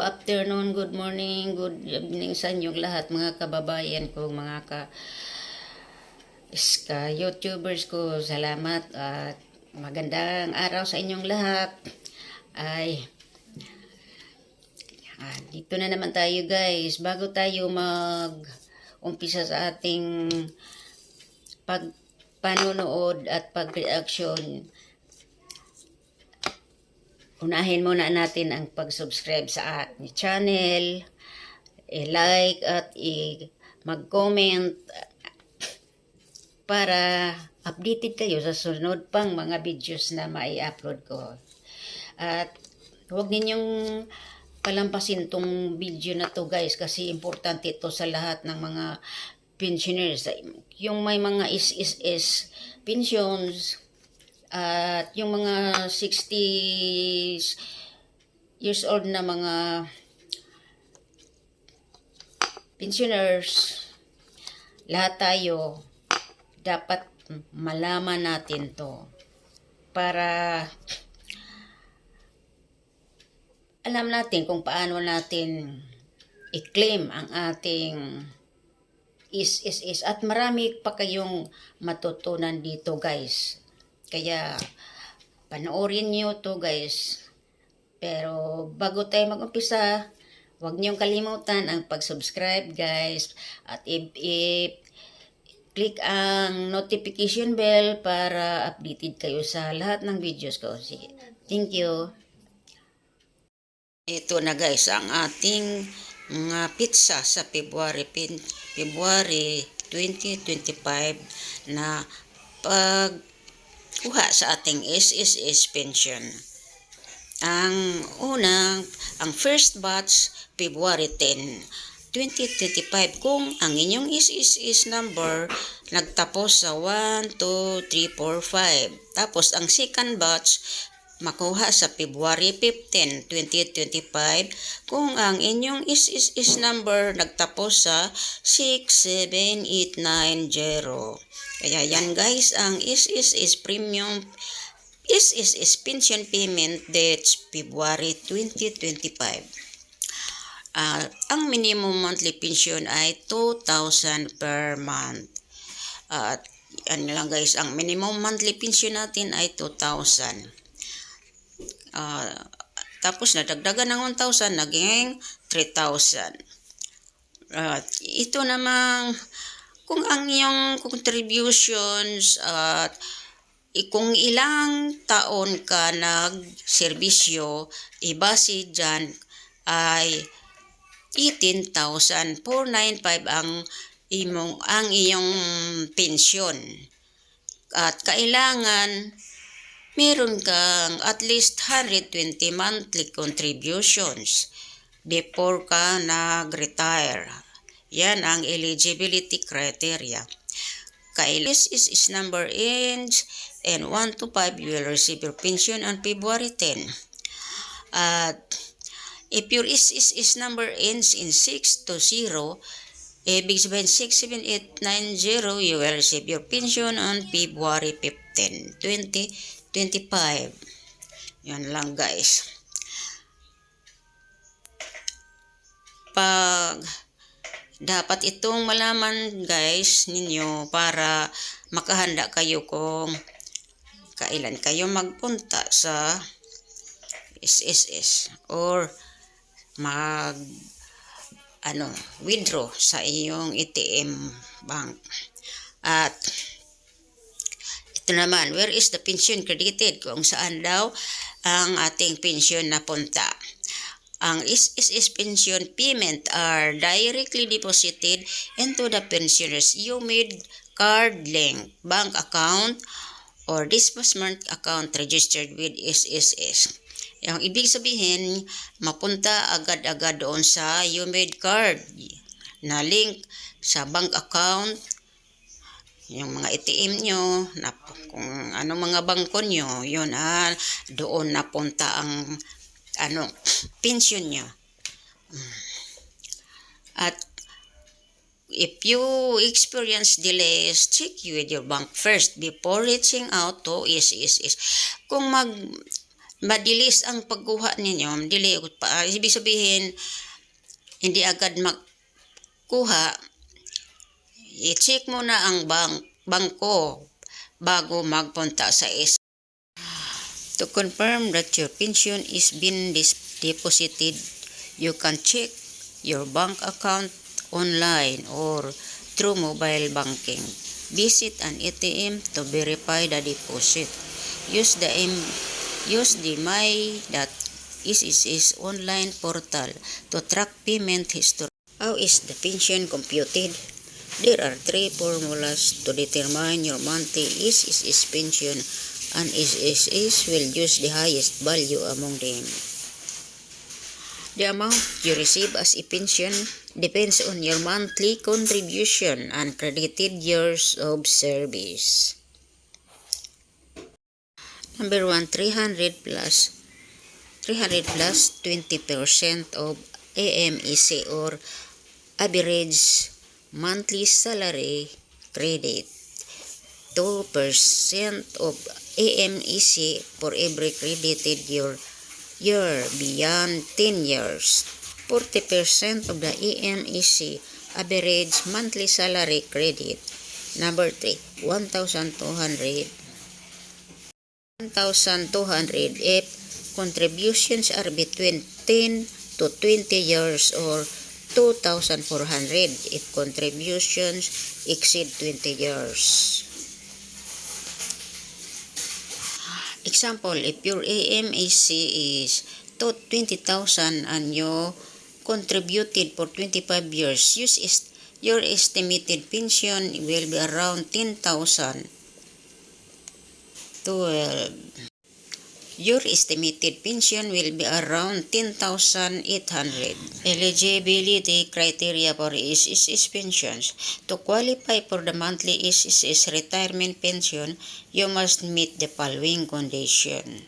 afternoon, good morning, good evening sa inyong lahat mga kababayan ko, mga YouTubers ko. Salamat at magandang araw sa inyong lahat. Dito na naman tayo guys. Bago tayo mag-umpisa sa ating panonood at pag-reaction, unahin muna natin ang pag-subscribe sa ating channel, i-like at mag-comment para updated kayo sa sunod pang mga videos na mai-upload ko. At huwag ninyong palampasin tong video na to guys, kasi importante ito sa lahat ng mga pensioners. Yung may mga SSS pensions, at yung mga 60 years old na mga pensioners, lahat tayo dapat malaman natin to para alam natin kung paano natin i-claim ang ating SSS. At marami pa kayong matutunan dito guys. Kaya, panoorin nyo to guys. Pero, bago tayo mag-umpisa, huwag niyong kalimutan ang pag-subscribe guys. At click ang notification bell para updated kayo sa lahat ng videos ko. Sige. Thank you. Ito na guys, ang ating mga pizza sa February 2025 na kuha sa ating SSS pension. Ang first batch, February 10, 2025. Kung ang inyong SSS number nagtapos sa 1, 2, 3, 4, 5. Tapos ang second batch, makuha sa February 15, 2025 kung ang inyong SSS number nagtapos sa 6, 7, 8, 9, 0. Kaya yan guys, ang SSS pension payment dates February 2025. Ang minimum monthly pension ay 2,000 per month. Yan lang guys, ang minimum monthly pension natin ay 2,000. Tapos nadagdagan ng 1,000, naging 3,000. Ito namang kung ang iyong contributions at kung ilang taon ka nagserbisyo, ibase dyan ay 18,495 ang iyong pensyon. At kailangan meron kang at least 120 monthly contributions before ka nag-retire. Yan ang eligibility criteria. SSS number ends and 1 to 5, you will receive your pension on February 10. At if your SSS number ends in 6 to 0, ibig sabihin 6, 7, 8, 9, 0, you will receive your pension on February 15, 2025. Yan lang guys. Dapat itong malaman guys ninyo para makahanda kayo kung kailan kayo magpunta sa SSS or withdraw sa iyong ATM bank. At ito naman, where is the pension credited? Kung saan daw ang ating pension napunta. Ang SSS pension payment are directly deposited into the pensioner's UMID card link, bank account, or disbursement account registered with SSS. Yung ibig sabihin, mapunta agad-agad doon sa UMID card na link sa bank account, yung mga ATM nyo, kung anong mga bangko nyo, yun doon napunta ang pension nyo. At if you experience delays, check with your bank first before reaching out to SSS. Kung madilis ang pagkuha ninyo, dili pa, ibig sabihin hindi agad magkuha, i-check mo na ang bangko bago magpunta sa SB. To confirm that your pension is been deposited, you can check your bank account online or through mobile banking. Visit an ATM to verify the deposit. Use the my.sss online portal to track payment history. How is the pension computed? There are 3 formulas to determine your monthly SSS pension, and SSS will use the highest value among them. The amount you receive as a pension depends on your monthly contribution and credited years of service. Number 1, 300 plus 20% of AMEC or average monthly salary credit. 2% of AMEC for every credited year beyond 10 years. 40% of the AMEC average monthly salary credit. Number 3, 1,200 if contributions are between 10 to 20 years, or 2,400 if contributions exceed 20 years. Example, if your AMEC is 20,000 and you contributed for 25 years, your estimated pension will be around 10,000. 12. Your estimated pension will be around 10,800. Eligibility criteria for SSS pensions. To qualify for the monthly SSS retirement pension, you must meet the following condition.